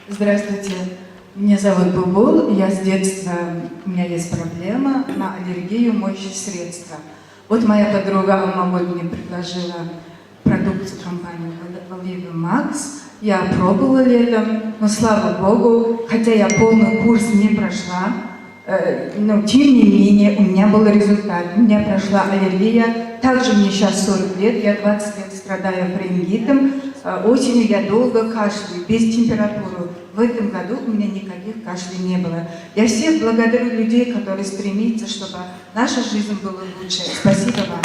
Здравствуйте, меня зовут Бубул, я с детства, у меня есть проблема на аллергию моющих средств. Вот моя подруга Алмагуль мне предложила продукцию компании Olive Max. Я пробовала летом, но слава богу, хотя я полный курс не прошла, но тем не менее у меня был результат. У меня прошла аллергия. Также мне сейчас 40 лет, я 20 лет страдаю фарингитом. Осенью я долго кашляю, без температуры. В этом году у меня никаких кашлей не было. Я всех благодарю людей, которые стремятся, чтобы наша жизнь была лучше. Спасибо вам.